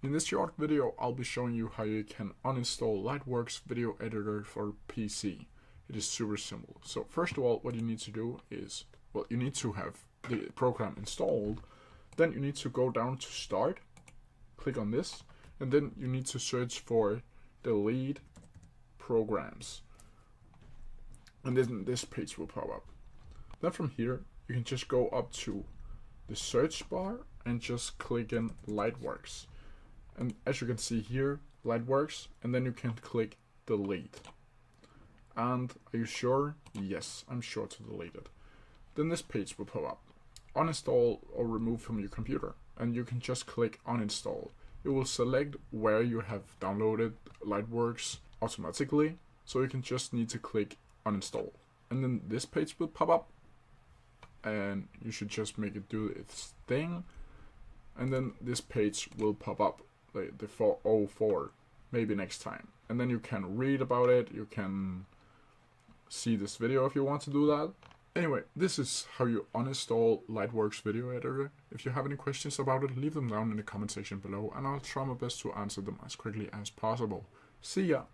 In this short video, I'll be showing you how you can uninstall Lightworks video editor for PC. It is super simple. So first of all, what you need to do is, well, you need to have the program installed. Then you need to go down to Start, click on this, and then you need to search for Delete Programs. And then this page will pop up. Then from here, you can just go up to the search bar and just click in Lightworks. And as you can see here, Lightworks, and then you can click delete. And are you sure? Yes, I'm sure to delete it. Then this page will pop up. Uninstall or remove from your computer, and you can just click uninstall. It will select where you have downloaded Lightworks automatically, so you can just need to click uninstall. And then this page will pop up, and you should just make it do its thing. And then this page will pop up like the 404 maybe next time, and then you can read about it. You can see this video if you want to do that. Anyway, this is how you uninstall Lightworks video editor. If you have any questions about it, leave them down in the comment section below, and I'll try my best to answer them as quickly as possible. See ya!